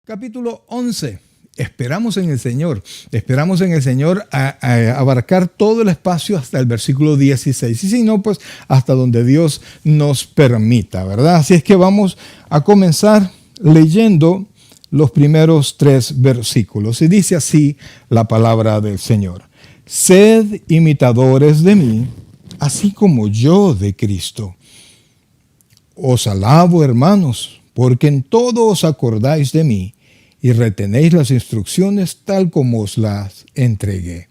Capítulo 11. Esperamos en el Señor. Esperamos en el Señor a abarcar todo el espacio hasta el versículo 16. Y si no, pues hasta donde Dios nos permita, ¿verdad? Así es que vamos a comenzar leyendo los primeros 3 versículos. Y dice así la palabra del Señor. Sed imitadores de mí, así como yo de Cristo. Os alabo, hermanos, porque en todo os acordáis de mí y retenéis las instrucciones tal como os las entregué.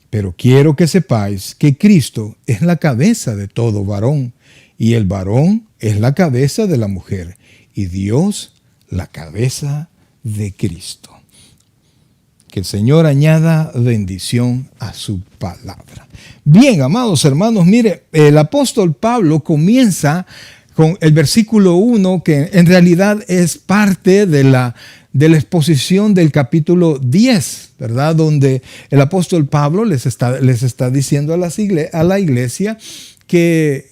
Pero quiero que sepáis que Cristo es la cabeza de todo varón, y el varón es la cabeza de la mujer, y Dios la cabeza de Cristo. Que el Señor añada bendición a su palabra. Bien, amados hermanos, mire, el apóstol Pablo comienza con el versículo 1, que en realidad es parte de la exposición del capítulo 10, ¿verdad? Donde el apóstol Pablo les está diciendo a la iglesia que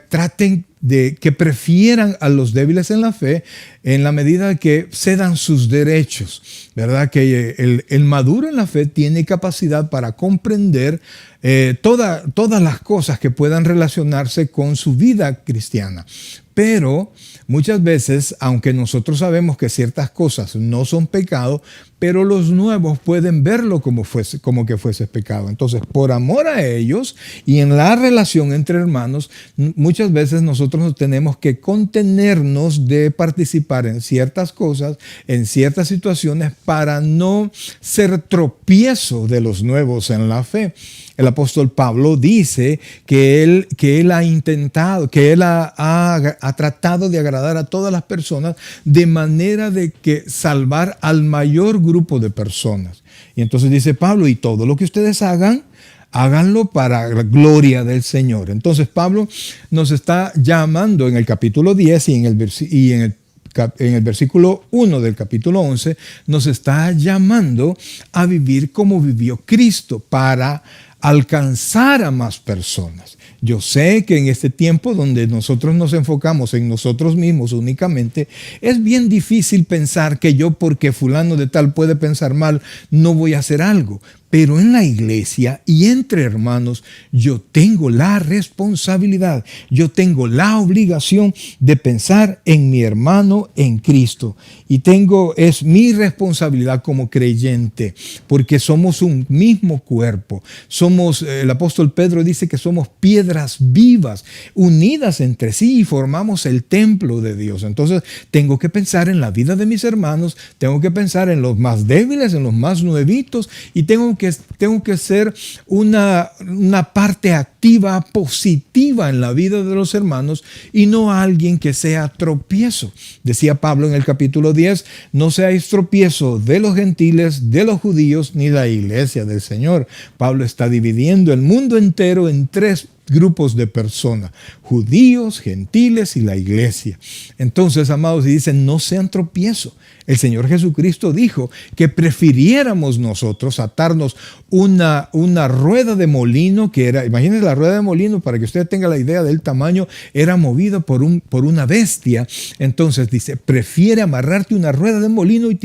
traten de que prefieran a los débiles en la fe en la medida que cedan sus derechos, ¿verdad? Que el maduro en la fe tiene capacidad para comprender todas las cosas que puedan relacionarse con su vida cristiana. Pero muchas veces, aunque nosotros sabemos que ciertas cosas no son pecado, pero los nuevos pueden verlo como que fuese pecado. Entonces, por amor a ellos y en la relación entre hermanos, muchas veces nosotros tenemos que contenernos de participar en ciertas cosas, en ciertas situaciones, para no ser tropiezo de los nuevos en la fe. El apóstol Pablo dice que él ha intentado, que él ha tratado de agradar a todas las personas de manera de que salvar al mayor grupo de personas. Y entonces dice Pablo, y todo lo que ustedes hagan, háganlo para la gloria del Señor. Entonces Pablo nos está llamando en el capítulo 10 y en el versículo 1 del capítulo 11, nos está llamando a vivir como vivió Cristo para alcanzar a más personas. Yo sé que en este tiempo donde nosotros nos enfocamos en nosotros mismos únicamente, es bien difícil pensar que yo, porque fulano de tal puede pensar mal, no voy a hacer algo. Pero en la iglesia y entre hermanos, yo tengo la responsabilidad, yo tengo la obligación de pensar en mi hermano en Cristo. Y es mi responsabilidad como creyente, porque somos un mismo cuerpo. El apóstol Pedro dice que somos piedras vivas, unidas entre sí, y formamos el templo de Dios. Entonces, tengo que pensar en la vida de mis hermanos, tengo que pensar en los más débiles, en los más nuevitos, y tengo que ser una parte activa, positiva en la vida de los hermanos, y no alguien que sea tropiezo. Decía Pablo en el capítulo 10, no seáis tropiezo de los gentiles, de los judíos, ni la iglesia del Señor. Pablo está dividiendo el mundo entero en 3 grupos de personas: judíos, gentiles y la iglesia. Entonces, amados, y dicen, no sean tropiezo. El Señor Jesucristo dijo que prefiriéramos nosotros atarnos una rueda de molino que era, imagínense la rueda de molino, para que usted tenga la idea del tamaño, era movida por una bestia. Entonces dice, prefiere amarrarte una rueda de molino y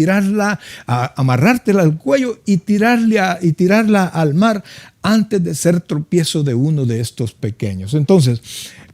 amarrártela al cuello y tirarla al mar antes de ser tropiezo de uno de estos pequeños. Entonces,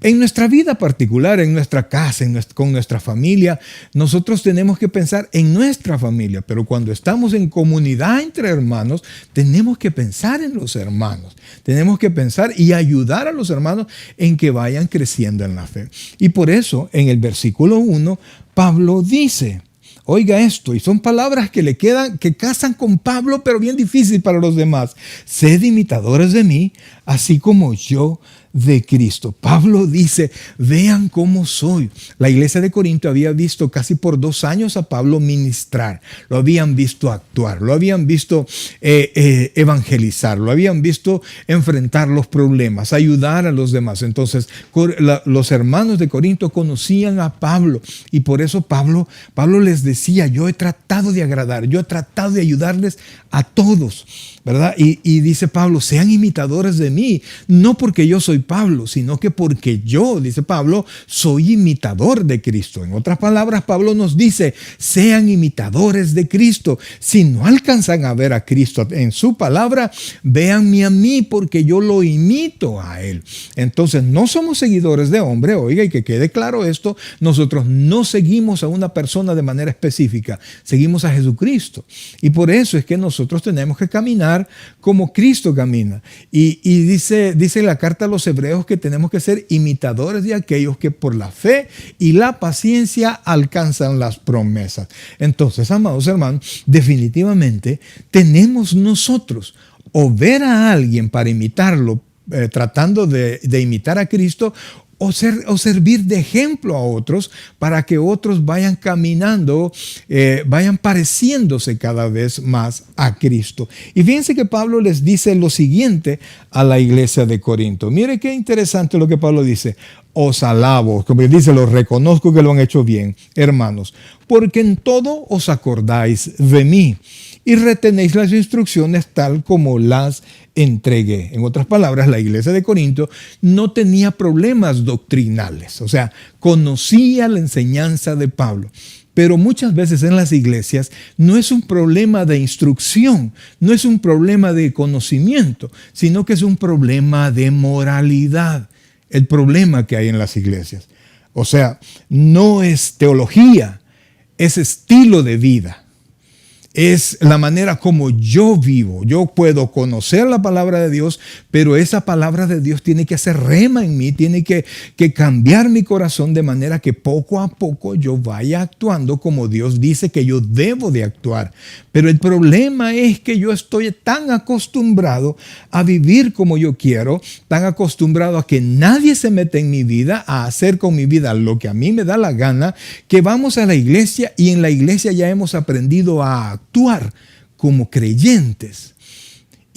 en nuestra vida particular, en nuestra casa, con nuestra familia, nosotros tenemos que pensar en nuestra familia, pero cuando estamos en comunidad entre hermanos, tenemos que pensar en los hermanos. Tenemos que pensar y ayudar a los hermanos en que vayan creciendo en la fe. Y por eso, en el versículo 1, Pablo dice, oiga esto, y son palabras que casan con Pablo, pero bien difícil para los demás. Sed imitadores de mí, así como yo de Cristo. Pablo dice, vean cómo soy. La iglesia de Corinto había visto casi por 2 años a Pablo ministrar, lo habían visto actuar, lo habían visto evangelizar, lo habían visto enfrentar los problemas, ayudar a los demás. Entonces, los hermanos de Corinto conocían a Pablo, y por eso Pablo les decía, yo he tratado de agradar, yo he tratado de ayudarles a todos, ¿verdad? Y dice Pablo, sean imitadores de mí, no porque yo soy Pablo, sino que porque yo, dice Pablo, soy imitador de Cristo. En otras palabras, Pablo nos dice, sean imitadores de Cristo. Si no alcanzan a ver a Cristo en su palabra, véanme a mí porque yo lo imito a Él. Entonces, no somos seguidores de hombre, oiga, y que quede claro esto, nosotros no seguimos a una persona de manera específica, seguimos a Jesucristo. Y por eso es que nosotros tenemos que caminar como Cristo camina. Y dice la carta a los Hebreos que tenemos que ser imitadores de aquellos que por la fe y la paciencia alcanzan las promesas. Entonces, amados hermanos, definitivamente tenemos nosotros o ver a alguien para imitarlo, tratando de imitar a Cristo, o servir de ejemplo a otros para que otros vayan caminando, vayan pareciéndose cada vez más a Cristo. Y fíjense que Pablo les dice lo siguiente a la iglesia de Corinto. Mire qué interesante lo que Pablo dice. Os alabo, como dice, los reconozco que lo han hecho bien, hermanos, porque en todo os acordáis de mí y retenéis las instrucciones tal como las entregué. En otras palabras, la iglesia de Corinto no tenía problemas doctrinales, o sea, conocía la enseñanza de Pablo. Pero muchas veces en las iglesias no es un problema de instrucción, no es un problema de conocimiento, sino que es un problema de moralidad. El problema que hay en las iglesias. O sea, no es teología, es estilo de vida. Es la manera como yo vivo. Yo puedo conocer la palabra de Dios, pero esa palabra de Dios tiene que hacer rema en mí, tiene que cambiar mi corazón de manera que poco a poco yo vaya actuando como Dios dice que yo debo de actuar. Pero el problema es que yo estoy tan acostumbrado a vivir como yo quiero, tan acostumbrado a que nadie se mete en mi vida, a hacer con mi vida lo que a mí me da la gana, que vamos a la iglesia y en la iglesia ya hemos aprendido a actuar como creyentes.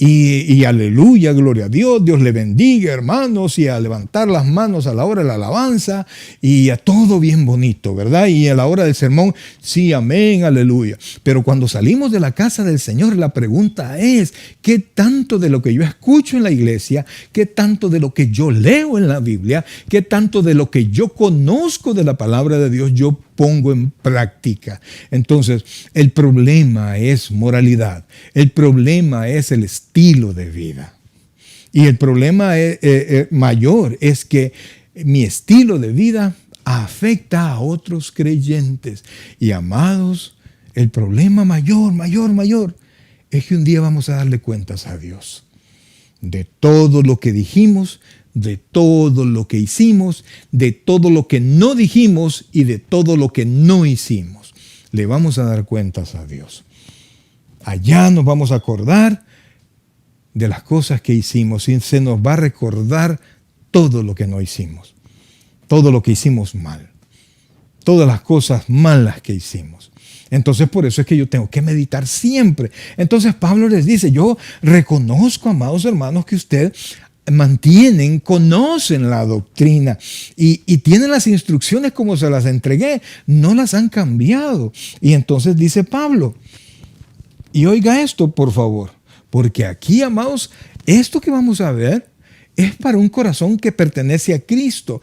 Y aleluya, gloria a Dios, Dios le bendiga, hermanos, y a levantar las manos a la hora de la alabanza y a todo bien bonito, ¿verdad? Y a la hora del sermón, sí, amén, aleluya. Pero cuando salimos de la casa del Señor, la pregunta es, ¿qué tanto de lo que yo escucho en la iglesia, qué tanto de lo que yo leo en la Biblia, qué tanto de lo que yo conozco de la palabra de Dios yo pongo en práctica? Entonces, el problema es moralidad. El problema es el estilo de vida. Y el problema mayor es que mi estilo de vida afecta a otros creyentes. Y amados, el problema mayor es que un día vamos a darle cuentas a Dios de todo lo que dijimos, de todo lo que hicimos, de todo lo que no dijimos y de todo lo que no hicimos. Le vamos a dar cuentas a Dios. Allá nos vamos a acordar de las cosas que hicimos y se nos va a recordar todo lo que no hicimos, todo lo que hicimos mal, todas las cosas malas que hicimos. Entonces, por eso es que yo tengo que meditar siempre. Entonces, Pablo les dice, yo reconozco, amados hermanos, que ustedes conocen la doctrina y tienen las instrucciones como se las entregué, no las han cambiado. Y entonces dice Pablo, y oiga esto, por favor, porque aquí, amados, esto que vamos a ver es para un corazón que pertenece a Cristo.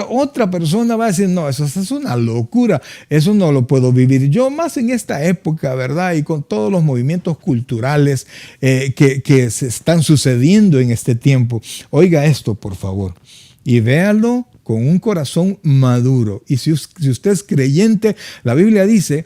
Otra persona va a decir, no, eso es una locura, eso no lo puedo vivir yo, más en esta época, ¿verdad? Y con todos los movimientos culturales que se están sucediendo en este tiempo. Oiga esto, por favor, y véalo con un corazón maduro. Y si usted es creyente, la Biblia dice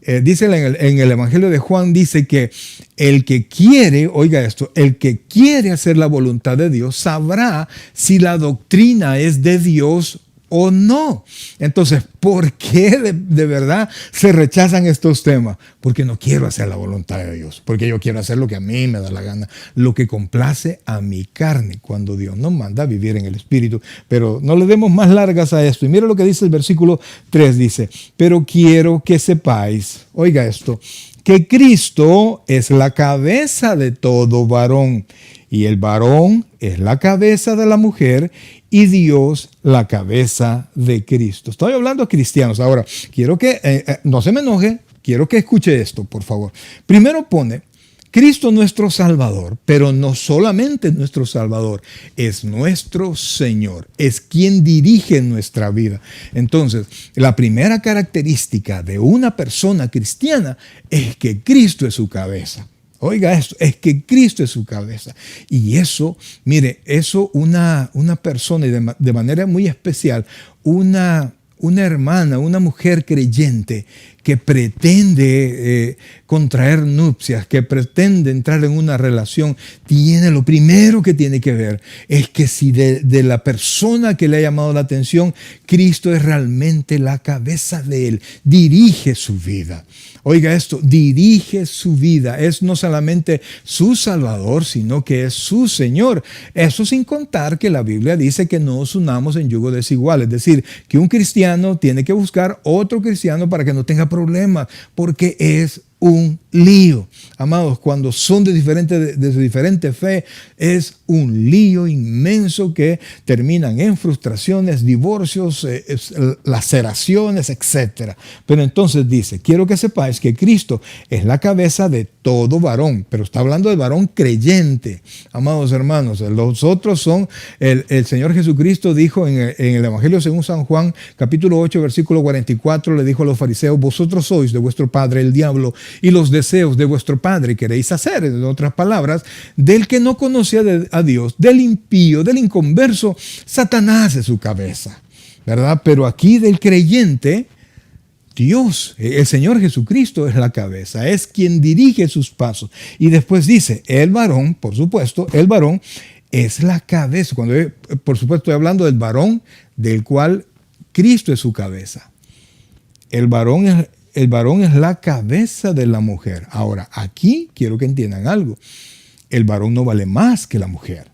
en el Evangelio de Juan, dice que el que quiere, oiga esto, el que quiere hacer la voluntad de Dios sabrá si la doctrina es de Dios o no. Entonces, ¿por qué de verdad se rechazan estos temas? Porque no quiero hacer la voluntad de Dios, porque yo quiero hacer lo que a mí me da la gana, lo que complace a mi carne, cuando Dios nos manda a vivir en el Espíritu. Pero no le demos más largas a esto. Y mira lo que dice el versículo 3, dice, pero quiero que sepáis, oiga esto, que Cristo es la cabeza de todo varón, y el varón es la cabeza de la mujer, y Dios la cabeza de Cristo. Estoy hablando a cristianos. Ahora, quiero que no se me enoje, quiero que escuche esto, por favor. Primero pone Cristo nuestro Salvador, pero no solamente nuestro Salvador, es nuestro Señor, es quien dirige nuestra vida. Entonces, la primera característica de una persona cristiana es que Cristo es su cabeza. Oiga esto, es que Cristo es su cabeza. Y eso, mire, eso una persona, y de manera muy especial, una hermana, una mujer creyente que pretende contraer nupcias, que pretende entrar en una relación, lo primero que tiene que ver es que si de la persona que le ha llamado la atención, Cristo es realmente la cabeza de él, dirige su vida. Oiga esto, dirige su vida, es no solamente su Salvador, sino que es su Señor. Eso sin contar que la Biblia dice que no nos unamos en yugo desigual, es decir, que un cristiano tiene que buscar otro cristiano para que no tenga problemas, porque es un lío. Amados, cuando son de diferente fe, es un lío inmenso que terminan en frustraciones, divorcios, laceraciones, etc. Pero entonces dice, quiero que sepáis que Cristo es la cabeza de todo varón, pero está hablando del varón creyente. Amados hermanos, los otros son, el Señor Jesucristo dijo en el Evangelio según San Juan, capítulo 8, versículo 44, le dijo a los fariseos, vosotros sois de vuestro padre el diablo, y los deseos de vuestro padre queréis hacer. En otras palabras, del que no conocía a Dios, del impío, del inconverso, Satanás es su cabeza, ¿verdad? Pero aquí del creyente, Dios, el Señor Jesucristo es la cabeza, es quien dirige sus pasos. Y después dice, el varón, por supuesto, el varón es la cabeza. Por supuesto, estoy hablando del varón del cual Cristo es su cabeza. El varón es la cabeza de la mujer. Ahora, aquí quiero que entiendan algo. El varón no vale más que la mujer.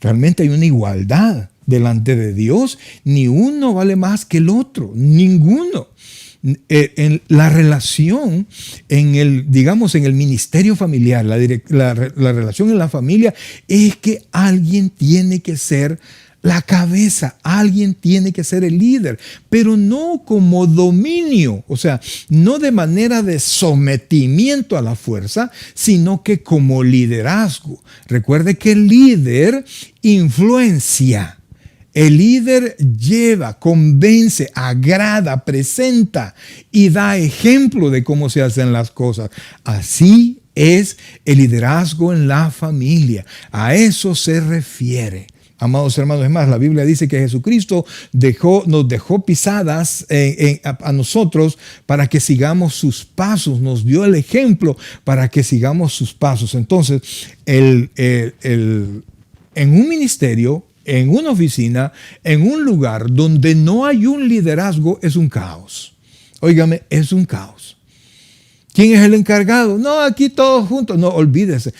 Realmente hay una igualdad delante de Dios. Ni uno vale más que el otro. Ninguno. En la relación, en el ministerio familiar, la relación en la familia, es que alguien tiene que ser la cabeza, alguien tiene que ser el líder, pero no como dominio, o sea, no de manera de sometimiento a la fuerza, sino que como liderazgo. Recuerde que el líder influencia. El líder lleva, convence, agrada, presenta y da ejemplo de cómo se hacen las cosas. Así es el liderazgo en la familia. A eso se refiere. Amados hermanos, es más, la Biblia dice que Jesucristo nos dejó pisadas a nosotros para que sigamos sus pasos, nos dio el ejemplo para que sigamos sus pasos. Entonces, en un ministerio, en una oficina, en un lugar donde no hay un liderazgo, es un caos. Óigame, es un caos. ¿Quién es el encargado? No, aquí todos juntos. No, olvídese.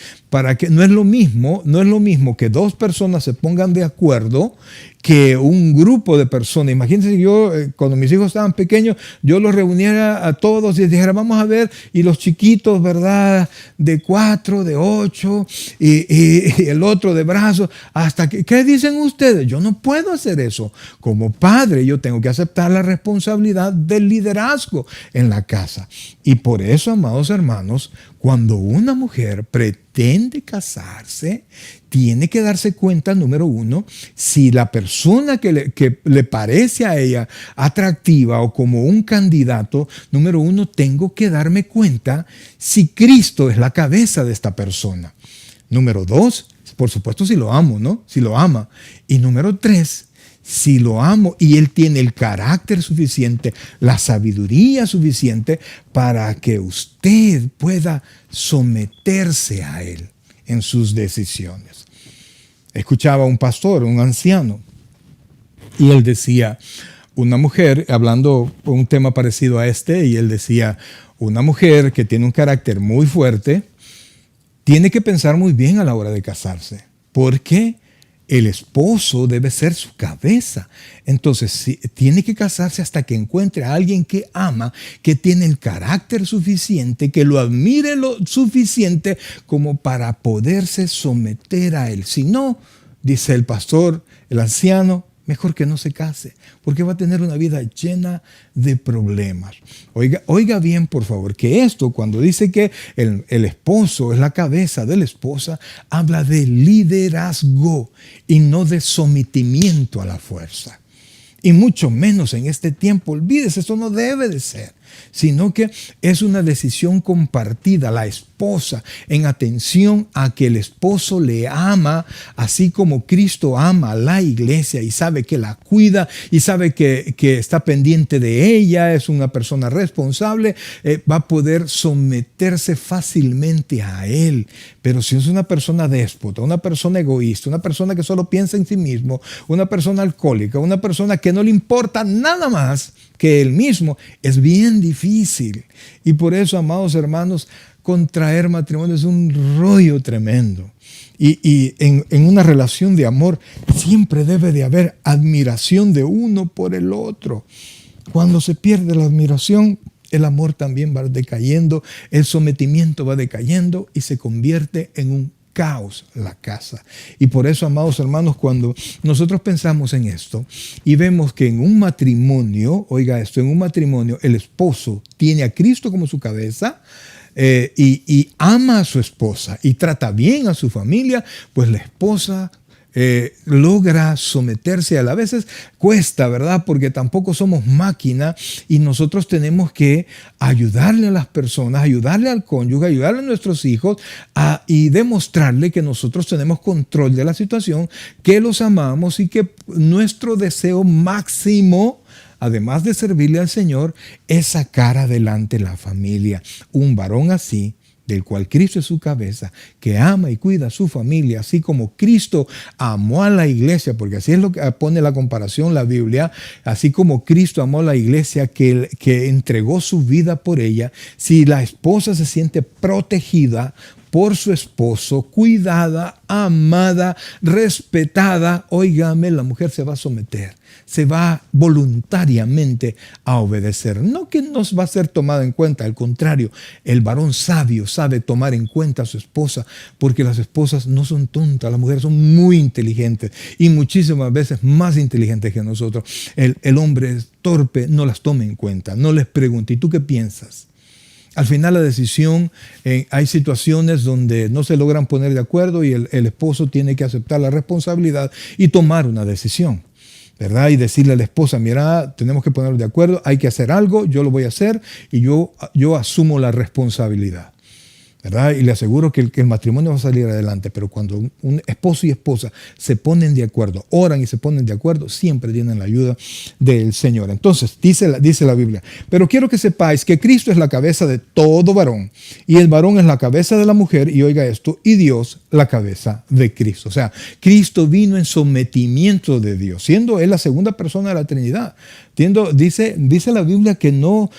No es lo mismo que dos personas se pongan de acuerdo que un grupo de personas. Imagínense que yo, cuando mis hijos estaban pequeños, yo los reuniera a todos y les dijera, vamos a ver, y los chiquitos, ¿verdad? De 4, de 8, y el otro de brazos, hasta que, ¿qué dicen ustedes? Yo no puedo hacer eso. Como padre, yo tengo que aceptar la responsabilidad del liderazgo en la casa. Y por eso, amados hermanos, cuando una mujer pretende casarse, tiene que darse cuenta, número uno, si la persona que le parece a ella atractiva o como un candidato, número uno, tengo que darme cuenta si Cristo es la cabeza de esta persona. Número dos, por supuesto, si lo amo, ¿no? Si lo ama. Y número tres, si lo amo y él tiene el carácter suficiente, la sabiduría suficiente para que usted pueda someterse a él en sus decisiones. Escuchaba a un pastor, un anciano, y él decía, una mujer, hablando un tema parecido a este, y él decía, una mujer que tiene un carácter muy fuerte, tiene que pensar muy bien a la hora de casarse. ¿Por qué? El esposo debe ser su cabeza. Entonces, tiene que casarse hasta que encuentre a alguien que ama, que tiene el carácter suficiente, que lo admire lo suficiente como para poderse someter a él. Si no, dice el pastor, el anciano, mejor que no se case, porque va a tener una vida llena de problemas. Oiga bien, por favor, que esto, cuando dice que el esposo es la cabeza de la esposa, habla de liderazgo y no de sometimiento a la fuerza. Y mucho menos en este tiempo, olvídese, eso no debe de ser, sino que es una decisión compartida, la esposa, en atención a que el esposo le ama, así como Cristo ama a la iglesia y sabe que la cuida y sabe que está pendiente de ella, es una persona responsable, va a poder someterse fácilmente a él. Pero si es una persona déspota, una persona egoísta, una persona que solo piensa en sí mismo, una persona alcohólica, una persona que no le importa nada más que él mismo, es bien difícil. Y por eso, amados hermanos, contraer matrimonio es un rollo tremendo. Y en una relación de amor siempre debe de haber admiración de uno por el otro. Cuando se pierde la admiración, el amor también va decayendo, el sometimiento va decayendo y se convierte en un caos la casa. Y por eso, amados hermanos, cuando nosotros pensamos en esto y vemos que en un matrimonio, oiga esto, en un matrimonio el esposo tiene a Cristo como su cabeza, y ama a su esposa y trata bien a su familia, pues la esposa logra someterse a la. A veces cuesta, ¿verdad? Porque tampoco somos máquina y nosotros tenemos que ayudarle a las personas, ayudarle al cónyuge, ayudarle a nuestros hijos y demostrarle que nosotros tenemos control de la situación, que los amamos y que nuestro deseo máximo, además de servirle al Señor, es sacar adelante la familia. Un varón así, del cual Cristo es su cabeza, que ama y cuida a su familia, así como Cristo amó a la iglesia, porque así es lo que pone la comparación la Biblia, así como Cristo amó a la iglesia, que entregó su vida por ella. Si la esposa se siente protegida por su esposo, cuidada, amada, respetada, óigame, la mujer se va a someter, se va voluntariamente a obedecer. No que no va a ser tomada en cuenta, al contrario, el varón sabio sabe tomar en cuenta a su esposa, porque las esposas no son tontas, las mujeres son muy inteligentes y muchísimas veces más inteligentes que nosotros. El hombre torpe no las toma en cuenta, no les pregunta, ¿y tú qué piensas? Al final la decisión, hay situaciones donde no se logran poner de acuerdo y el esposo tiene que aceptar la responsabilidad y tomar una decisión, ¿verdad? Y decirle a la esposa, mira, tenemos que ponernos de acuerdo, hay que hacer algo, yo lo voy a hacer y yo asumo la responsabilidad, ¿verdad? Y le aseguro que el matrimonio va a salir adelante, pero cuando un esposo y esposa se ponen de acuerdo, oran y se ponen de acuerdo, siempre tienen la ayuda del Señor. Entonces, dice la Biblia, pero quiero que sepáis que Cristo es la cabeza de todo varón, y el varón es la cabeza de la mujer, y oiga esto, y Dios la cabeza de Cristo. O sea, Cristo vino en sometimiento de Dios, siendo Él la segunda persona de la Trinidad. Dice la Biblia que no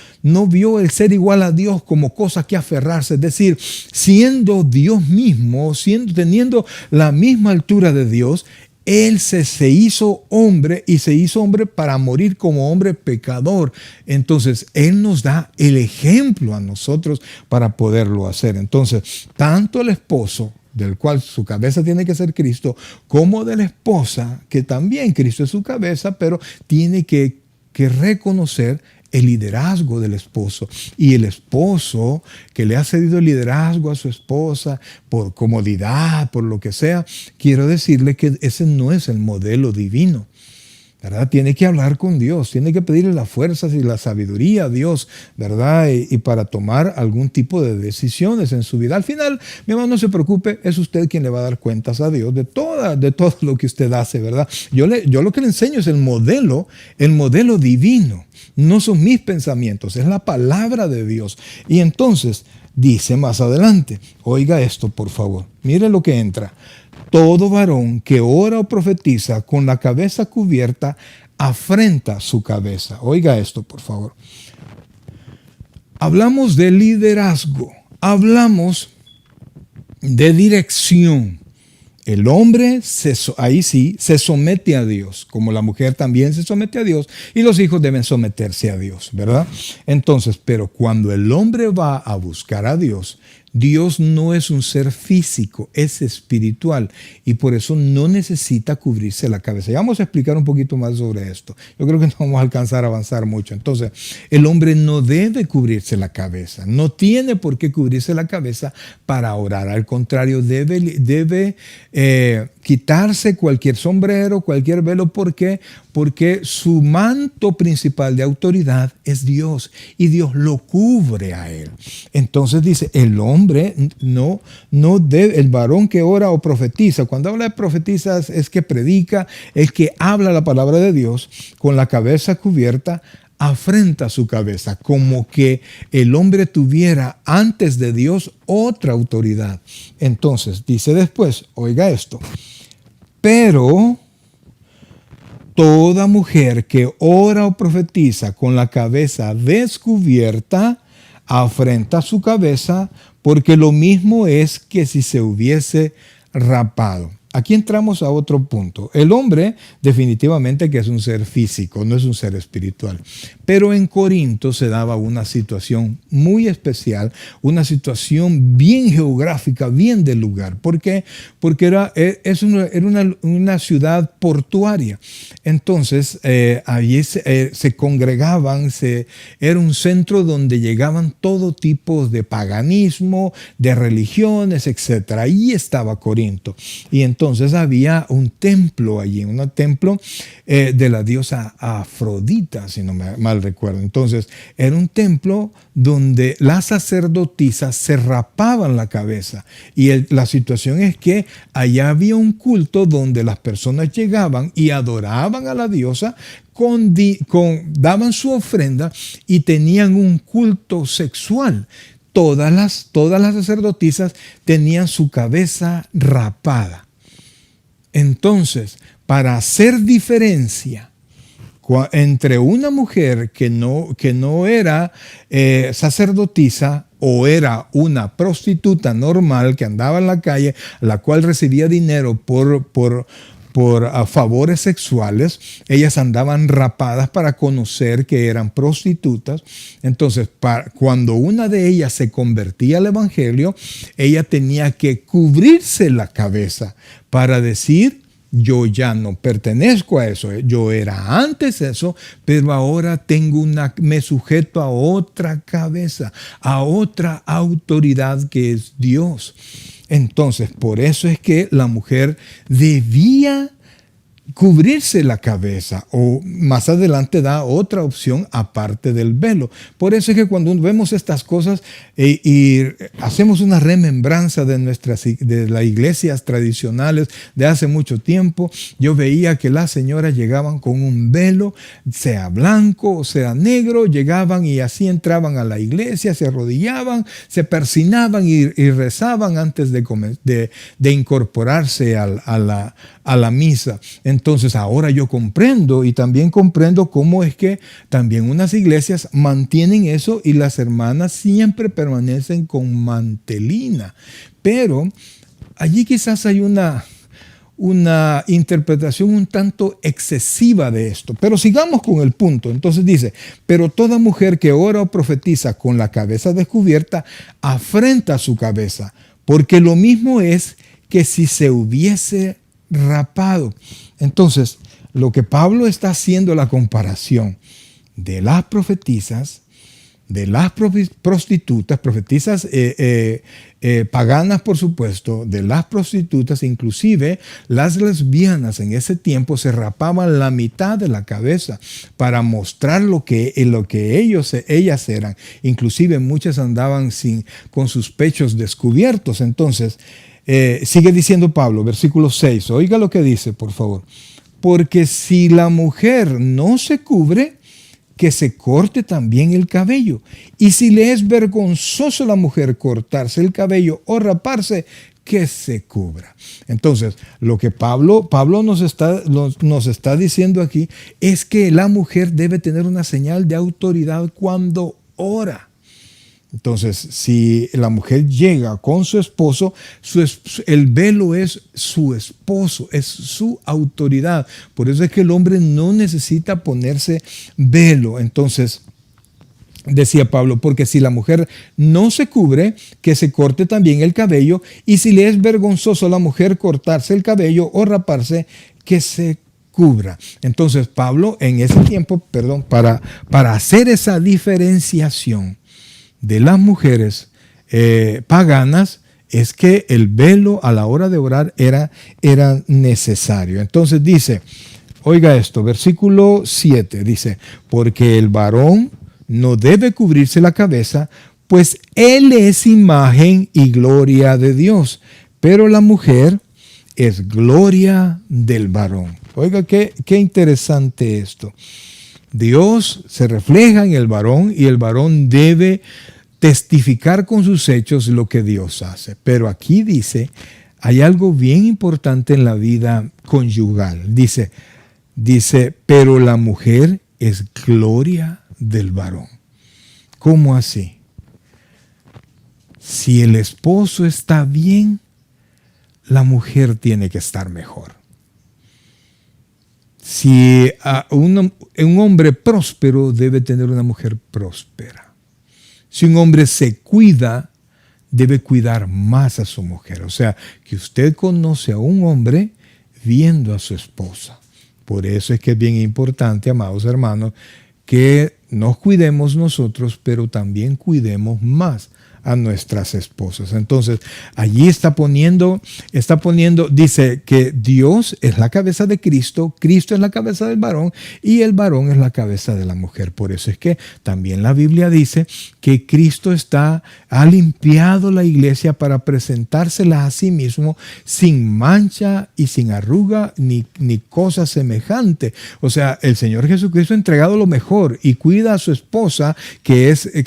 vio el ser igual a Dios como cosa que aferrarse, es decir, siendo Dios mismo, teniendo la misma altura de Dios, Él se hizo hombre y se hizo hombre para morir como hombre pecador. Entonces, Él nos da el ejemplo a nosotros para poderlo hacer. Entonces, tanto el esposo, del cual su cabeza tiene que ser Cristo, como de la esposa, que también Cristo es su cabeza, pero tiene que reconocer el liderazgo del esposo. Y el esposo que le ha cedido el liderazgo a su esposa por comodidad, por lo que sea, quiero decirle que ese no es el modelo divino, ¿verdad? Tiene que hablar con Dios, tiene que pedirle las fuerzas y la sabiduría a Dios, ¿verdad? Y para tomar algún tipo de decisiones en su vida. Al final, mi hermano, no se preocupe, es usted quien le va a dar cuentas a Dios de todo lo que usted hace, ¿verdad? Yo lo que le enseño es el modelo divino. No son mis pensamientos, es la palabra de Dios. Y entonces, dice más adelante, oiga esto por favor, mire lo que entra. Todo varón que ora o profetiza con la cabeza cubierta afrenta su cabeza. Oiga esto, por favor. Hablamos de liderazgo, hablamos de dirección. El hombre, ahí sí, se somete a Dios, como la mujer también se somete a Dios, y los hijos deben someterse a Dios, ¿verdad? Entonces, pero cuando el hombre va a buscar a Dios, Dios no es un ser físico, es espiritual y por eso no necesita cubrirse la cabeza. Ya vamos a explicar un poquito más sobre esto. Yo creo que no vamos a alcanzar a avanzar mucho. Entonces, el hombre no debe cubrirse la cabeza, no tiene por qué cubrirse la cabeza para orar. Al contrario, debe quitarse cualquier sombrero, cualquier velo. ¿Por qué? Porque su manto principal de autoridad es Dios y Dios lo cubre a él. Entonces dice, el hombre no debe, el varón que ora o profetiza, cuando habla de profetizas es que predica, es que habla la palabra de Dios con la cabeza cubierta, afrenta su cabeza, como que el hombre tuviera antes de Dios otra autoridad. Entonces dice después, oiga esto, pero toda mujer que ora o profetiza con la cabeza descubierta, afrenta su cabeza, porque lo mismo es que si se hubiese rapado. Aquí entramos a otro punto. El hombre definitivamente que es un ser físico, no es un ser espiritual. Pero en Corinto se daba una situación muy especial, una situación bien geográfica, bien del lugar. ¿Por qué? Porque era una ciudad portuaria. Entonces, allí se congregaban, era un centro donde llegaban todo tipo de paganismo, de religiones, etc. Allí estaba Corinto. Y entonces había un templo allí, un templo de la diosa Afrodita, si no me mal recuerdo. Entonces, era un templo donde las sacerdotisas se rapaban la cabeza. Y la situación es que allá había un culto donde las personas llegaban y adoraban a la diosa, daban su ofrenda y tenían un culto sexual. Todas las sacerdotisas tenían su cabeza rapada. Entonces, para hacer diferencia entre una mujer que no era sacerdotisa o era una prostituta normal que andaba en la calle, la cual recibía dinero por favores sexuales, ellas andaban rapadas para conocer que eran prostitutas. Entonces, cuando una de ellas se convertía al evangelio, ella tenía que cubrirse la cabeza para decir, yo ya no pertenezco a eso, yo era antes eso, pero ahora me sujeto a otra cabeza, a otra autoridad que es Dios. Entonces, por eso es que la mujer debía cubrirse la cabeza, o más adelante da otra opción aparte del velo. Por eso es que cuando vemos estas cosas y hacemos una remembranza de las iglesias tradicionales de hace mucho tiempo, yo veía que las señoras llegaban con un velo, sea blanco o sea negro, llegaban y así entraban a la iglesia, se arrodillaban, se persinaban y rezaban antes de incorporarse a la misa. Entonces ahora yo comprendo y también comprendo cómo es que también unas iglesias mantienen eso y las hermanas siempre permanecen con mantelina. Pero allí quizás hay una interpretación un tanto excesiva de esto. Pero sigamos con el punto. Entonces dice, pero toda mujer que ora o profetiza con la cabeza descubierta afrenta su cabeza, porque lo mismo es que si se hubiese rapado. Entonces, lo que Pablo está haciendo la comparación de las profetisas, de las prostitutas, profetisas paganas por supuesto, de las prostitutas, inclusive las lesbianas en ese tiempo se rapaban la mitad de la cabeza para mostrar lo que ellas eran. Inclusive muchas andaban con sus pechos descubiertos. Entonces, sigue diciendo Pablo, versículo 6, oiga lo que dice, por favor. Porque si la mujer no se cubre, que se corte también el cabello. Y si le es vergonzoso a la mujer cortarse el cabello o raparse, que se cubra. Entonces, lo que Pablo nos está diciendo aquí es que la mujer debe tener una señal de autoridad cuando ora. Entonces, si la mujer llega con su esposo, el velo es su esposo, es su autoridad. Por eso es que el hombre no necesita ponerse velo. Entonces, decía Pablo, porque si la mujer no se cubre, que se corte también el cabello, y si le es vergonzoso a la mujer cortarse el cabello o raparse, que se cubra. Entonces Pablo en ese tiempo, para hacer esa diferenciación de las mujeres paganas, es que el velo a la hora de orar era necesario. Entonces dice, oiga esto, versículo 7 dice, porque el varón no debe cubrirse la cabeza, pues él es imagen y gloria de Dios, pero la mujer es gloria del varón. Oiga, qué interesante esto. Dios se refleja en el varón y el varón debe testificar con sus hechos lo que Dios hace. Pero aquí dice, hay algo bien importante en la vida conyugal. Dice, pero la mujer es gloria del varón. ¿Cómo así? Si el esposo está bien, la mujer tiene que estar mejor. Si un hombre próspero debe tener una mujer próspera. Si un hombre se cuida, debe cuidar más a su mujer. O sea, que usted conoce a un hombre viendo a su esposa. Por eso es que es bien importante, amados hermanos, que nos cuidemos nosotros, pero también cuidemos más a nuestras esposas. Entonces, allí está poniendo, dice que Dios es la cabeza de Cristo, Cristo es la cabeza del varón y el varón es la cabeza de la mujer. Por eso es que también la Biblia dice que Cristo ha limpiado la iglesia para presentársela a sí mismo sin mancha y sin arruga ni cosa semejante. O sea, el Señor Jesucristo ha entregado lo mejor y cuida a su esposa,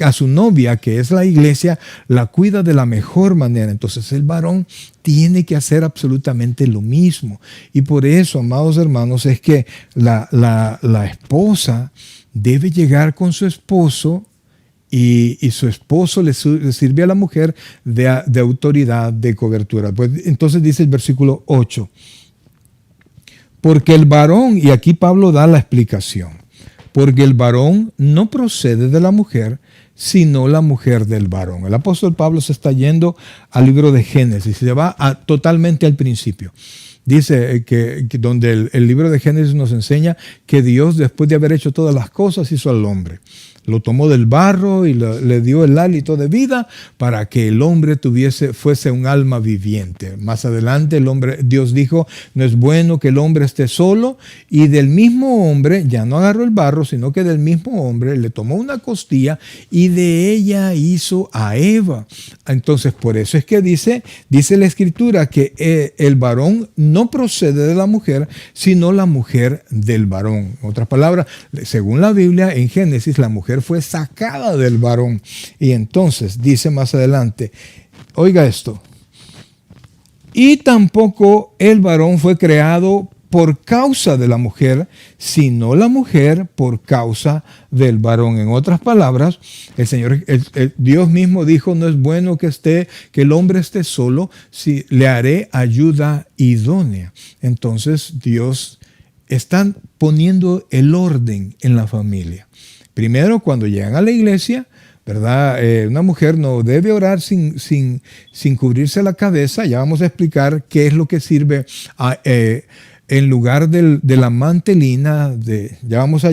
a su novia, que es la iglesia, la cuida de la mejor manera. Entonces el varón tiene que hacer absolutamente lo mismo. Y por eso, amados hermanos, es que la esposa debe llegar con su esposo y su esposo le sirve a la mujer de autoridad, de cobertura. Pues, entonces dice el versículo 8, porque el varón, y aquí Pablo da la explicación, porque el varón no procede de la mujer, sino la mujer del varón. El apóstol Pablo se está yendo al libro de Génesis, se va totalmente al principio. Dice que donde el libro de Génesis nos enseña que Dios, después de haber hecho todas las cosas, hizo al hombre. Lo tomó del barro y le dio el hálito de vida para que el hombre fuese un alma viviente. Más adelante Dios dijo, no es bueno que el hombre esté solo, y del mismo hombre, ya no agarró el barro, sino que del mismo hombre le tomó una costilla y de ella hizo a Eva. Entonces, por eso es que dice la Escritura que el varón no procede de la mujer, sino la mujer del varón. En otras palabras, según la Biblia, en Génesis, la mujer fue sacada del varón. Y entonces dice más adelante, oiga esto, y tampoco el varón fue creado por causa de la mujer, sino la mujer por causa del varón. En otras palabras, Dios mismo dijo, no es bueno que el hombre esté solo, si le haré ayuda idónea. Entonces Dios está poniendo el orden en la familia. Primero, cuando llegan a la iglesia, ¿verdad? Una mujer no debe orar sin cubrirse la cabeza. Ya vamos a explicar qué es lo que sirve en lugar de la mantelina. Ya vamos a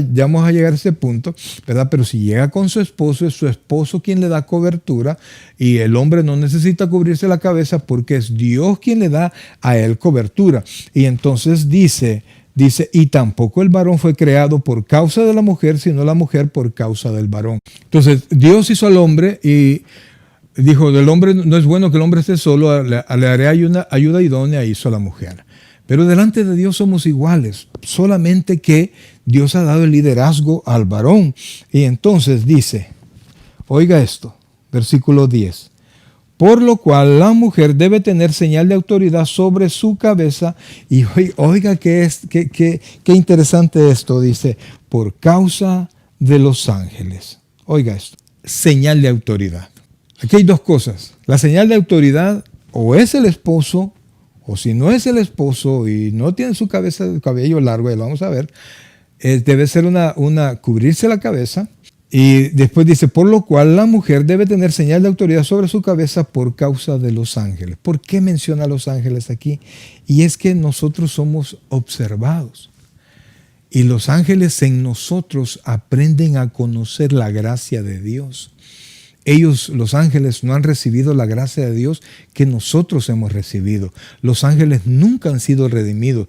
llegar a ese punto, ¿verdad? Pero si llega con su esposo, es su esposo quien le da cobertura y el hombre no necesita cubrirse la cabeza porque es Dios quien le da a él cobertura. Y entonces dice, y tampoco el varón fue creado por causa de la mujer, sino la mujer por causa del varón. Entonces, Dios hizo al hombre y dijo, del hombre no es bueno que el hombre esté solo, le haré ayuda idónea, hizo a la mujer. Pero delante de Dios somos iguales, solamente que Dios ha dado el liderazgo al varón. Y entonces dice, oiga esto, versículo 10. Por lo cual la mujer debe tener señal de autoridad sobre su cabeza. Y oiga qué interesante esto, dice, por causa de los ángeles. Oiga esto, señal de autoridad. Aquí hay dos cosas. La señal de autoridad o es el esposo, o si no es el esposo y no tiene su cabello largo, ya lo vamos a ver, debe ser cubrirse la cabeza. Y después dice, por lo cual la mujer debe tener señal de autoridad sobre su cabeza por causa de los ángeles. ¿Por qué menciona a los ángeles aquí? Y es que nosotros somos observados. Y los ángeles en nosotros aprenden a conocer la gracia de Dios. Ellos, los ángeles, no han recibido la gracia de Dios que nosotros hemos recibido. Los ángeles nunca han sido redimidos.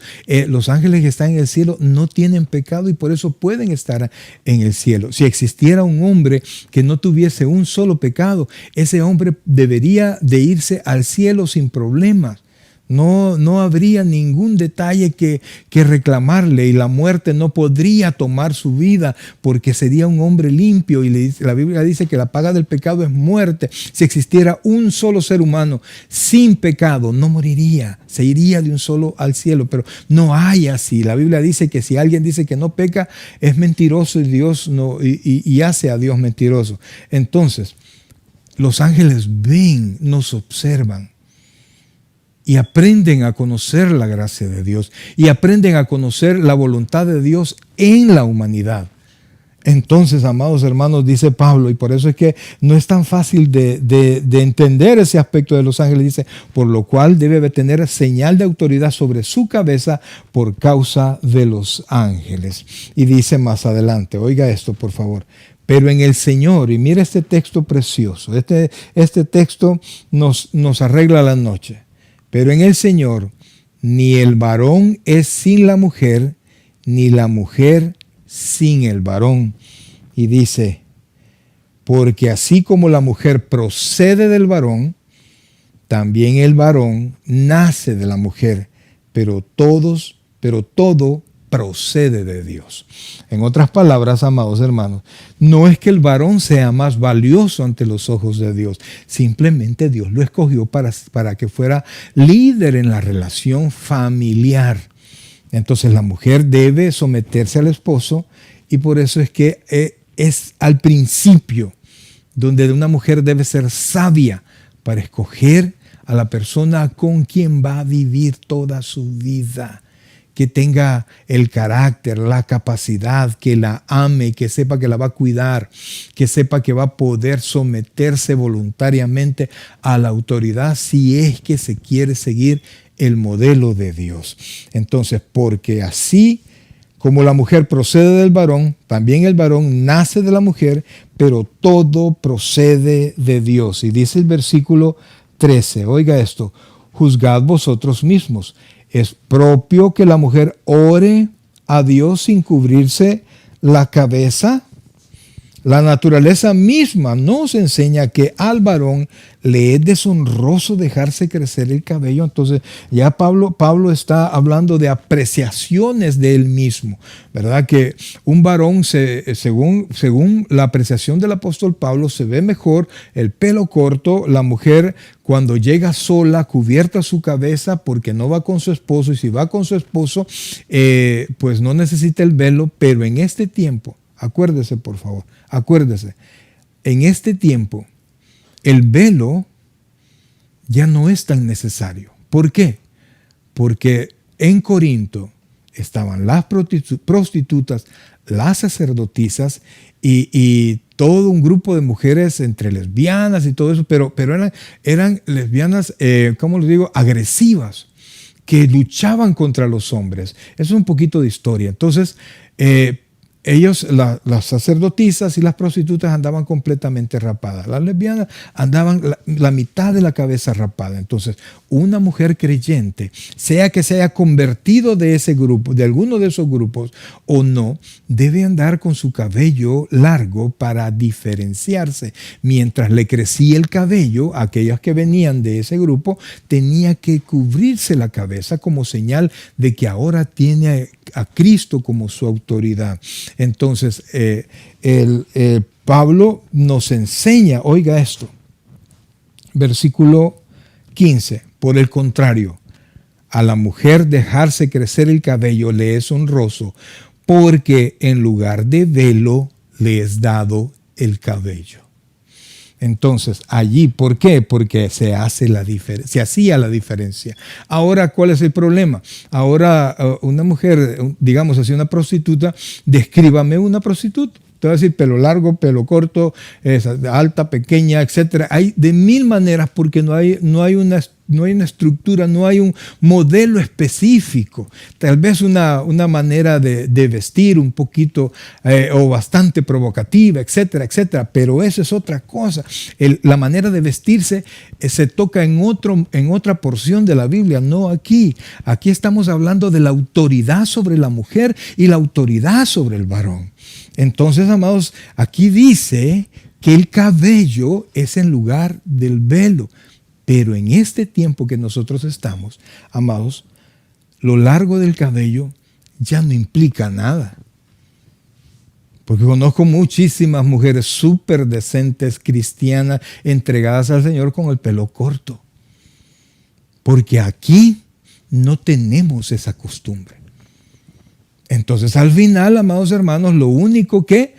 Los ángeles que están en el cielo no tienen pecado y por eso pueden estar en el cielo. Si existiera un hombre que no tuviese un solo pecado, ese hombre debería de irse al cielo sin problemas. No habría ningún detalle que reclamarle y la muerte no podría tomar su vida porque sería un hombre limpio y la Biblia dice que la paga del pecado es muerte. Si existiera un solo ser humano sin pecado, no moriría, se iría de un solo al cielo, pero no hay así. La Biblia dice que si alguien dice que no peca, es mentiroso y Dios no, y hace a Dios mentiroso. Entonces, los ángeles ven, nos observan. Y aprenden a conocer la gracia de Dios y aprenden a conocer la voluntad de Dios en la humanidad. Entonces, amados hermanos, dice Pablo, y por eso es que no es tan fácil de entender ese aspecto de los ángeles. Dice, por lo cual debe tener señal de autoridad sobre su cabeza por causa de los ángeles. Y dice más adelante, oiga esto por favor. Pero en el Señor, y mira este texto precioso, este texto nos arregla la noche. Pero en el Señor, ni el varón es sin la mujer, ni la mujer sin el varón. Y dice, porque así como la mujer procede del varón, también el varón nace de la mujer, pero todo procede de Dios. En otras palabras, amados hermanos, no es que el varón sea más valioso ante los ojos de Dios, simplemente Dios lo escogió para que fuera líder en la relación familiar. Entonces la mujer debe someterse al esposo y por eso es que es al principio donde una mujer debe ser sabia para escoger a la persona con quien va a vivir toda su vida. Que tenga el carácter, la capacidad, que la ame, que sepa que la va a cuidar, que sepa que va a poder someterse voluntariamente a la autoridad si es que se quiere seguir el modelo de Dios. Entonces, porque así como la mujer procede del varón, también el varón nace de la mujer, pero todo procede de Dios. Y dice el versículo 13, oiga esto, juzgad vosotros mismos. ¿Es propio que la mujer ore a Dios sin cubrirse la cabeza? La naturaleza misma nos enseña que al varón le es deshonroso dejarse crecer el cabello. Entonces ya Pablo está hablando de apreciaciones de él mismo, ¿verdad? Que un varón, según la apreciación del apóstol Pablo, se ve mejor el pelo corto. La mujer cuando llega sola, cubierta su cabeza porque no va con su esposo, y si va con su esposo, pues no necesita el velo, pero en este tiempo, acuérdese por favor, acuérdese, en este tiempo el velo ya no es tan necesario. ¿Por qué? Porque en Corinto estaban las prostitutas, las sacerdotisas y todo un grupo de mujeres entre lesbianas y todo eso, pero eran lesbianas, ¿cómo les digo?, agresivas, que luchaban contra los hombres. Eso es un poquito de historia. Entonces, ellos, las sacerdotisas y las prostitutas andaban completamente rapadas. Las lesbianas andaban la mitad de la cabeza rapada. Entonces, una mujer creyente, sea que se haya convertido de ese grupo, de alguno de esos grupos o no, debe andar con su cabello largo para diferenciarse. Mientras le crecía el cabello, aquellas que venían de ese grupo, tenía que cubrirse la cabeza como señal de que ahora tiene a Cristo como su autoridad. Entonces, Pablo nos enseña, oiga esto, versículo 15, por el contrario, a la mujer dejarse crecer el cabello le es honroso, porque en lugar de velo le es dado el cabello. Entonces, allí, ¿por qué? Porque se hacía la diferencia. Ahora, ¿cuál es el problema? Ahora, una mujer, digamos así, una prostituta, descríbame una prostituta. te voy a decir pelo largo, pelo corto, alta, pequeña, etcétera. Hay de mil maneras porque no hay una estructura, no hay un modelo específico. Tal vez una manera de vestir un poquito o bastante provocativa, etcétera, etcétera. Pero eso es otra cosa. La manera de vestirse se toca en otra porción de la Biblia, no aquí. Aquí estamos hablando de la autoridad sobre la mujer y la autoridad sobre el varón. Entonces, amados, aquí dice que el cabello es en lugar del velo. Pero en este tiempo que nosotros estamos, amados, lo largo del cabello ya no implica nada. Porque conozco muchísimas mujeres súper decentes, cristianas, entregadas al Señor con el pelo corto. Porque aquí no tenemos esa costumbre. Entonces, al final, amados hermanos, lo único que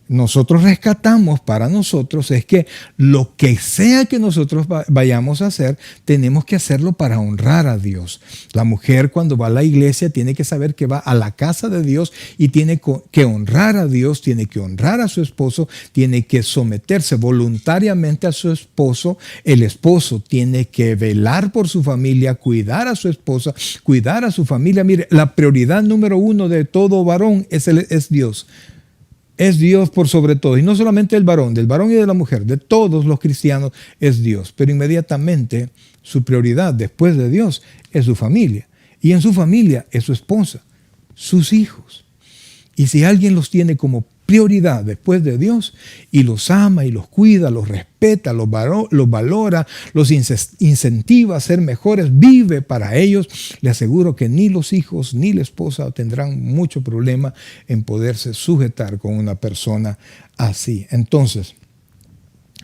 nosotros rescatamos para nosotros es que lo que sea que nosotros vayamos a hacer, tenemos que hacerlo para honrar a Dios. La mujer cuando va a la iglesia tiene que saber que va a la casa de Dios y tiene que honrar a Dios, tiene que honrar a su esposo, tiene que someterse voluntariamente a su esposo. El esposo tiene que velar por su familia, cuidar a su esposa, cuidar a su familia. Mire, la prioridad número uno de todo varón es Dios. Es Dios por sobre todo. Y no solamente del varón y de la mujer, de todos los cristianos es Dios. Pero inmediatamente su prioridad después de Dios es su familia. Y en su familia es su esposa, sus hijos. Y si alguien los tiene como prioridad después de Dios y los ama y los cuida, los respeta, los valora, los incentiva a ser mejores, vive para ellos, le aseguro que ni los hijos ni la esposa tendrán mucho problema en poderse sujetar con una persona así. Entonces,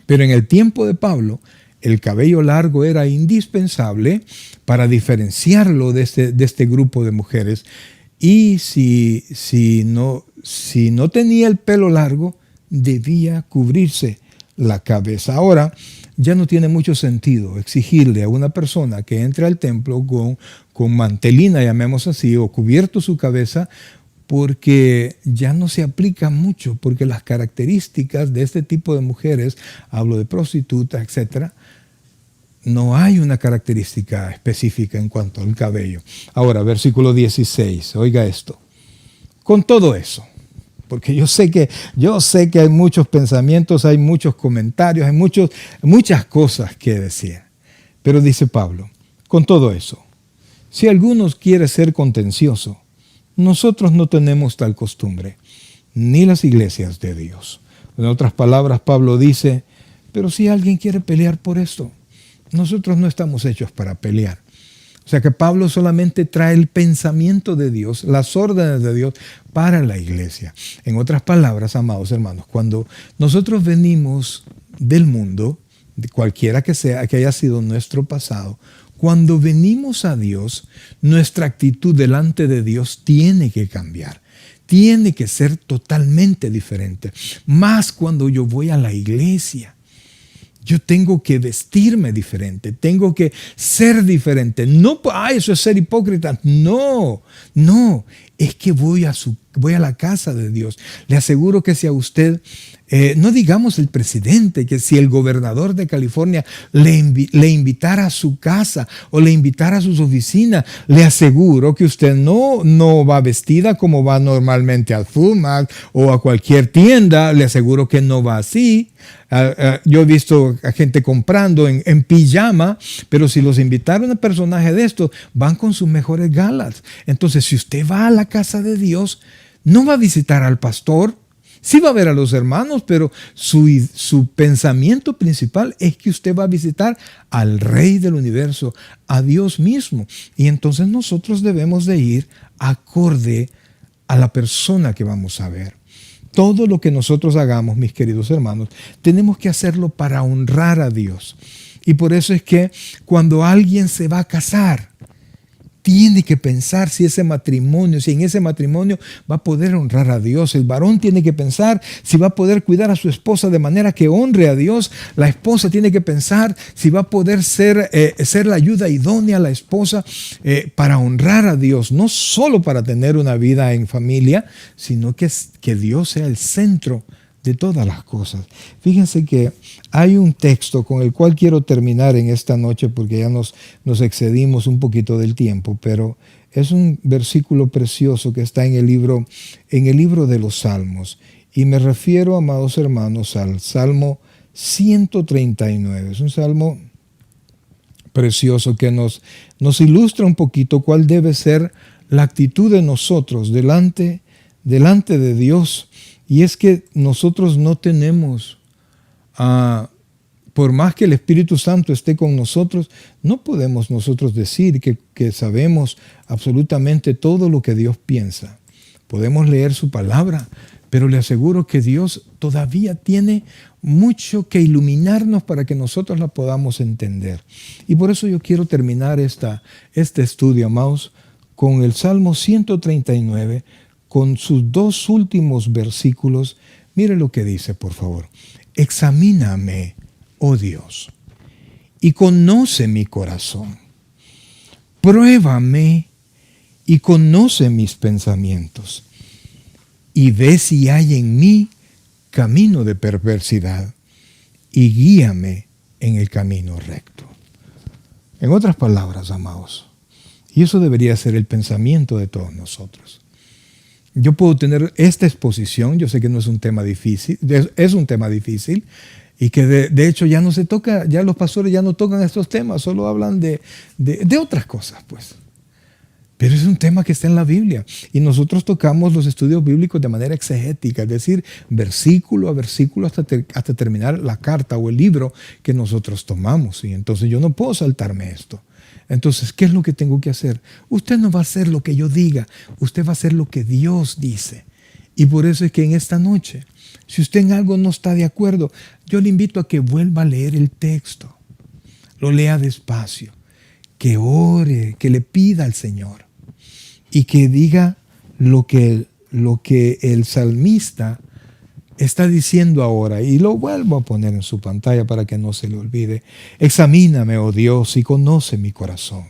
pero en el tiempo de Pablo, el cabello largo era indispensable para diferenciarlo de este grupo de mujeres. Y si no tenía el pelo largo, debía cubrirse la cabeza. Ahora, ya no tiene mucho sentido exigirle a una persona que entre al templo con mantelina, llamemos así, o cubierto su cabeza, porque ya no se aplica mucho, porque las características de este tipo de mujeres, hablo de prostitutas, etcétera, no hay una característica específica en cuanto al cabello. Ahora, versículo 16, oiga esto. Con todo eso, porque yo sé que hay muchos pensamientos, hay muchos comentarios, hay muchas cosas que decir. Pero dice Pablo, con todo eso, si alguno quiere ser contencioso, nosotros no tenemos tal costumbre, ni las iglesias de Dios. En otras palabras, Pablo dice, pero si alguien quiere pelear por esto, nosotros no estamos hechos para pelear. O sea que Pablo solamente trae el pensamiento de Dios, las órdenes de Dios para la iglesia. En otras palabras, amados hermanos, cuando nosotros venimos del mundo, de cualquiera que sea, que haya sido nuestro pasado, cuando venimos a Dios, nuestra actitud delante de Dios tiene que cambiar. Tiene que ser totalmente diferente. Más cuando yo voy a la iglesia. Yo tengo que vestirme diferente, tengo que ser diferente. No, eso es ser hipócrita. No, es que voy a la casa de Dios. Le aseguro que si a usted, no digamos el presidente, que si el gobernador de California le invitara a su casa o le invitara a sus oficinas, le aseguro que usted no va vestida como va normalmente al Fullmax o a cualquier tienda. Le aseguro que no va así. Yo he visto a gente comprando en pijama, pero si los invitaron a personajes de estos, van con sus mejores galas. Entonces, si usted va a la casa de Dios, no va a visitar al pastor, sí va a ver a los hermanos, pero su pensamiento principal es que usted va a visitar al Rey del universo, a Dios mismo. Y entonces nosotros debemos de ir acorde a la persona que vamos a ver. Todo lo que nosotros hagamos, mis queridos hermanos, tenemos que hacerlo para honrar a Dios. Y por eso es que cuando alguien se va a casar, tiene que pensar si en ese matrimonio va a poder honrar a Dios. El varón tiene que pensar si va a poder cuidar a su esposa de manera que honre a Dios. La esposa tiene que pensar si va a poder ser la ayuda idónea a la esposa para honrar a Dios. No solo para tener una vida en familia, sino que Dios sea el centro de todas las cosas. Fíjense que hay un texto con el cual quiero terminar en esta noche porque ya nos excedimos un poquito del tiempo, pero es un versículo precioso que está en el libro de los Salmos. Y me refiero, amados hermanos, al Salmo 139. Es un salmo precioso que nos ilustra un poquito cuál debe ser la actitud de nosotros delante de Dios. Y es que nosotros no tenemos, por más que el Espíritu Santo esté con nosotros, no podemos nosotros decir que sabemos absolutamente todo lo que Dios piensa. Podemos leer su palabra, pero le aseguro que Dios todavía tiene mucho que iluminarnos para que nosotros la podamos entender. Y por eso yo quiero terminar este estudio, amados, con el Salmo 139, con sus dos últimos versículos. Mire lo que dice, por favor. Examíname, oh Dios, y conoce mi corazón. Pruébame y conoce mis pensamientos. Y ve si hay en mí camino de perversidad, y guíame en el camino recto. En otras palabras, amados, y eso debería ser el pensamiento de todos nosotros. Yo puedo tener esta exposición, yo sé que no es un tema difícil, es un tema difícil, y que de hecho ya no se toca, ya los pastores ya no tocan estos temas, solo hablan de otras cosas, pues. Pero es un tema que está en la Biblia, y nosotros tocamos los estudios bíblicos de manera exegética, es decir, versículo a versículo hasta terminar la carta o el libro que nosotros tomamos, y entonces yo no puedo saltarme esto. Entonces, ¿qué es lo que tengo que hacer? Usted no va a hacer lo que yo diga, usted va a hacer lo que Dios dice. Y por eso es que en esta noche, si usted en algo no está de acuerdo, yo le invito a que vuelva a leer el texto, lo lea despacio, que ore, que le pida al Señor y que diga lo que el salmista está diciendo ahora, y lo vuelvo a poner en su pantalla para que no se le olvide. Examíname, oh Dios, y conoce mi corazón.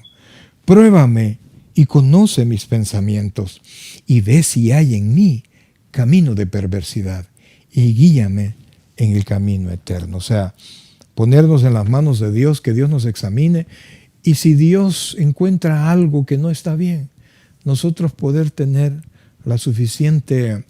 Pruébame y conoce mis pensamientos, y ve si hay en mí camino de perversidad, y guíame en el camino eterno. O sea, ponernos en las manos de Dios, que Dios nos examine, y si Dios encuentra algo que no está bien, nosotros poder tener la suficiente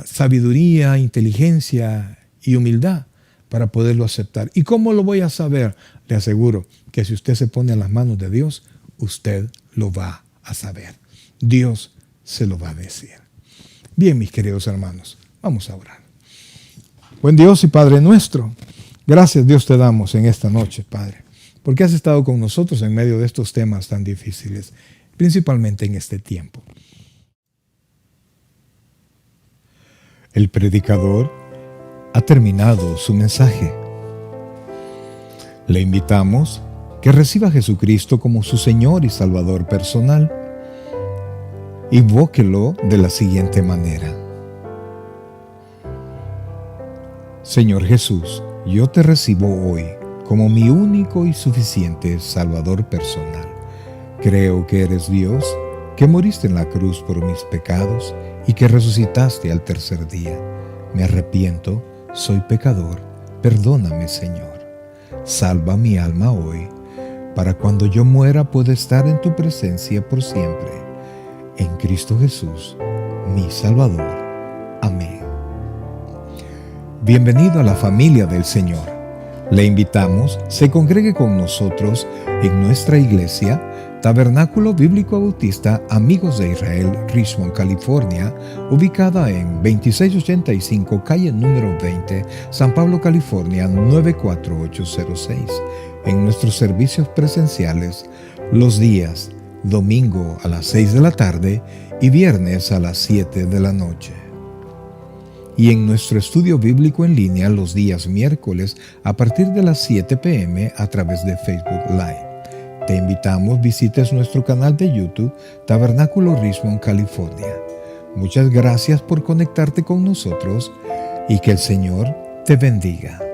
sabiduría, inteligencia y humildad para poderlo aceptar. ¿Y cómo lo voy a saber? Le aseguro que si usted se pone en las manos de Dios, usted lo va a saber. Dios se lo va a decir. Bien, mis queridos hermanos, vamos a orar. Buen Dios y Padre nuestro, gracias Dios te damos en esta noche, Padre, porque has estado con nosotros en medio de estos temas tan difíciles, principalmente en este tiempo. El predicador ha terminado su mensaje. Le invitamos que reciba a Jesucristo como su Señor y Salvador personal. Invóquelo de la siguiente manera. Señor Jesús, yo te recibo hoy como mi único y suficiente Salvador personal. Creo que eres Dios, que moriste en la cruz por mis pecados y que resucitaste al tercer día. Me arrepiento, soy pecador, perdóname, Señor. Salva mi alma hoy, para cuando yo muera pueda estar en tu presencia por siempre. En Cristo Jesús, mi Salvador. Amén. Bienvenido a la familia del Señor. Le invitamos, se congregue con nosotros en nuestra iglesia, Tabernáculo Bíblico Bautista Amigos de Israel, Richmond, California, ubicada en 2685 calle número 20, San Pablo, California 94806. En nuestros servicios presenciales, los días domingo a las 6 de la tarde y viernes a las 7 de la noche. Y en nuestro estudio bíblico en línea los días miércoles a partir de las 7 p.m. a través de Facebook Live. Te invitamos, visites nuestro canal de YouTube, Tabernáculo Richmond, California. Muchas gracias por conectarte con nosotros y que el Señor te bendiga.